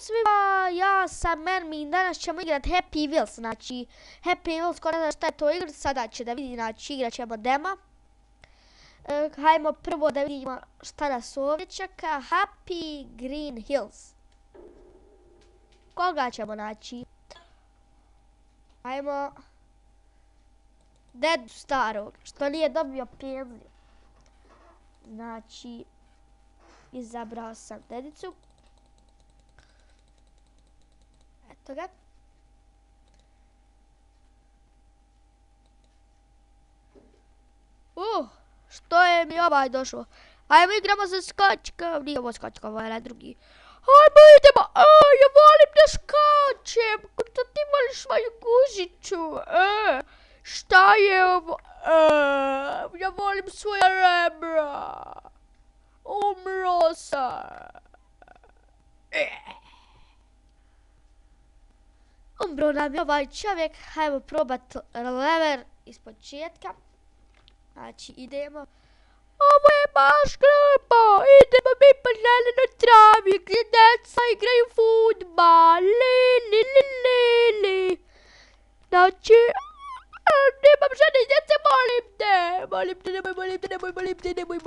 svima, ja sam Mermin, danas ćemo igrati Happy Wheels, znači Happy Wheels, ko ne zna šta je to igra, sada će da vidi, znači igrat ćemo dema. Hajmo prvo da vidimo šta nas ovdje čeka, Happy Green Hills. Koga ćemo naći? Hajmo dedu starog, što nije dobio penziju. Znači, izabrao sam dedicu. Eto ga. Što je mi ovaj došao? Ajmo igramo za skačka. Nije ovo skačka, ovo je na drugi. Ajmo idemo. Ja volim da skačem. Kako ti voliš svoju guzicu? Šta je ovo? Ja volim svoja rebra. Umro sam. Umro nam je ovaj čovjek. Hajmo probati lever iz početka. Znači idemo. Ovo je baš glupo. Idemo mi po zelenoj travi gdje djeca igraju fudbal. Li. Znači, nemam žene djece, molim te. Molim te, nemoj.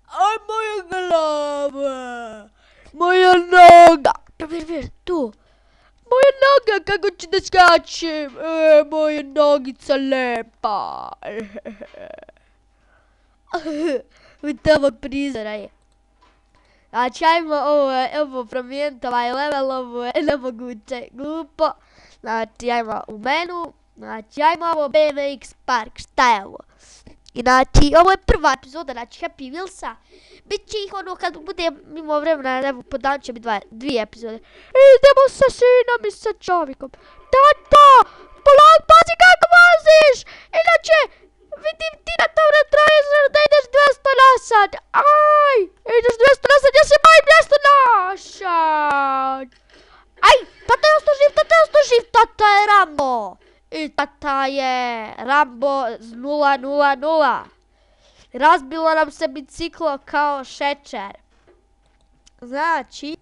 Aj, moja glava. Moja noga. Vir, tu. Moja noga, kako ću da skačem. Moja nogica lepa. Tamo prizora je. Znači, ajmo ovo promijeniti ovaj level, ovo je nemoguće, glupo. Znači, ajmo u menu. Znači, ajmo ovo BMX Park, šta je ovo? I znači, ovo je prva epizoda, znači Happy Wheelsa. Biće ih ono kad bude mimo vremena, evo po dan će biti dvije epizode. Idemo sa sinom i sa čovjekom. Tata, polak, pazi kako voziš! Inače, vidim ti na tom retrovizoru da ideš 200 na sat. Aj, ideš 200 na sat, ja se bojim 200 na sat. Aj, tata je ostao živ, tata je Rambo. I tata je Rambo 000. Razbilo nam se biciklo kao šećer. Znači,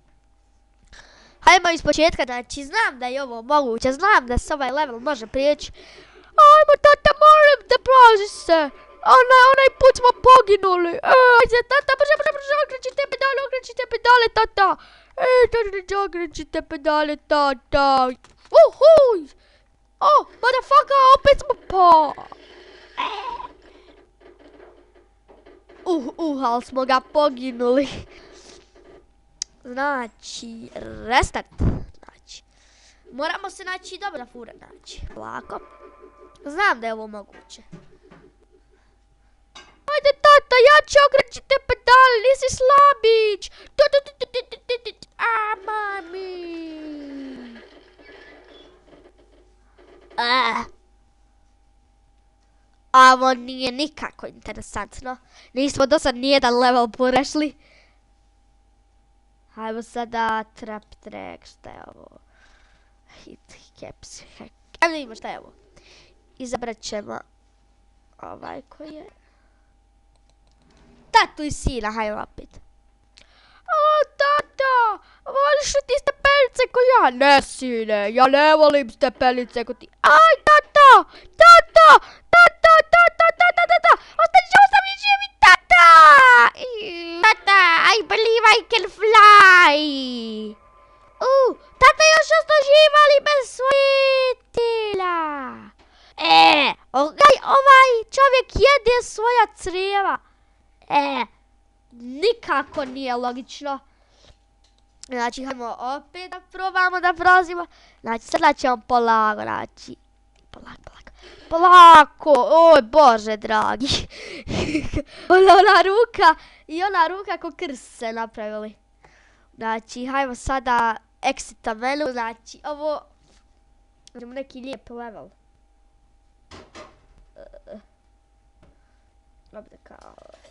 hajmo iz početka, znači znam da je ovo moguće, znam da se ovaj level može prijeći. Ajmo tata, molim da prođi se. Onaj put smo poginuli. Ajde tata, brže, okrećite pedale tata. Okrećite pedale tata. Uhuj. Motherfucker, opet smo ali smo ga poginuli. Znači, restart. Znači, moramo se naći dobro na fura, znači, lako. Znam da je ovo moguće. Ajde tata, jače okrećite pedale, nisi slabić. Mami. Ovo nije nikako interesantno. Nismo do sad nijedan level porešli. Hajmo sada trap track, šta je ovo? Hit, caps, hack. Ajmo da vidimo šta je ovo. Izabrat ćemo ovaj koji je. Tatu i sina, hajmo opet. Tata, voliš li ti stepenice ko ja? Ne, sine, ja ne volim stepenice ko ti. Aj, tata, ostani živi, tata! Tata, I believe I can fly! Tata još ostao živ, ali bez svojitila. Ovaj čovjek jede svoja crijeva. Nikako nije logično. Znači, hajmo opet da probamo da prolazimo. Znači, sada ćemo polako, znači. Polako, oj bože dragi. Ona ruka ko krst se napravili. Znači, hajmo sada exita menu, znači ovo. Imamo neki lijep level.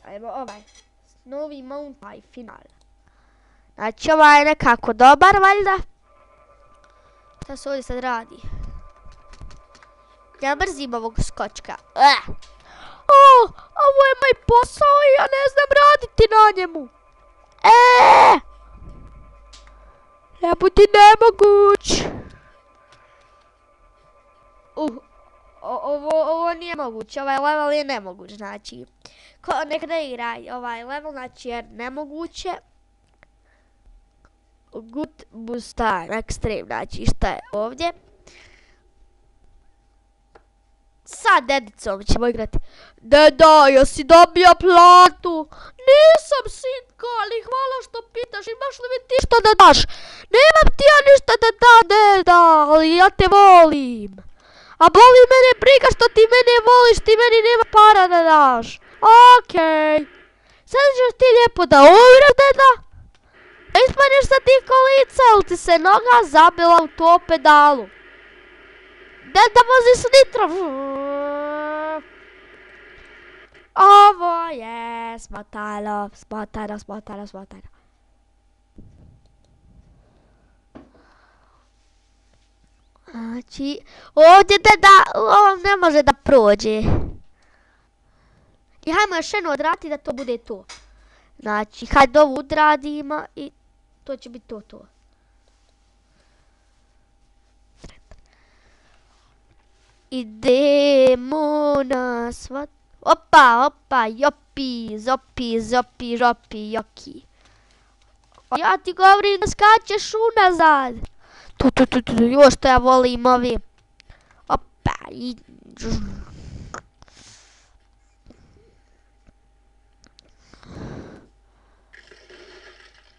Ajmo ovaj. Novi Mountain final. Znači, ovaj je nekako dobar, valjda. Šta se ovdje sad radi? Ja mrzim ovog skočka. Ovo je moj posao i ja ne znam raditi na njemu. biti nemoguć. Ovo nije moguće, ovaj level je nemoguć, znači. Nek ne igra ovaj level, znači je nemoguće. Good boost time, extreme, znači šta je ovdje. Sa dedicom ćemo igrati. Deda, jesi dobio platu? Nisam, sinko, ali hvala što pitaš, imaš li mi ti što da daš? Nemam ti ja ništa da dam, deda, ali ja te volim. A boli mene briga što ti mene voliš, ti meni nema para da daš. Okej. Sad ćeš ti lijepo da umreš, deda? Da ispaneš sa tih kolica, ili ti se noga zabila u to pedalu? Deda, vozi s nitrom. Ovo je smotalo. Znači, ovdje deda, ovo ne može da prođe. I hajmo još jedno odraditi da to bude to. Znači, hajde ovo odradimo i to će biti to. Idemo na svat... Opa, jopi, zopi, joki. Ja ti govorim da skačeš unazad. Još što ja volim ovi. Opa, i...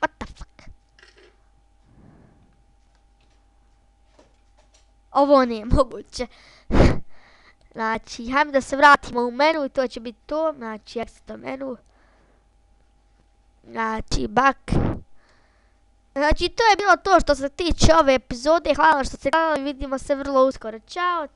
What the fuck? Ovo nije moguće. Znači, hajmo da se vratimo u menu i to će biti to. Znači, exit menu. Znači, back. Znači, to je bilo to što se tiče ove epizode. Hvala što ste gledali, vidimo se vrlo uskoro. Ćao.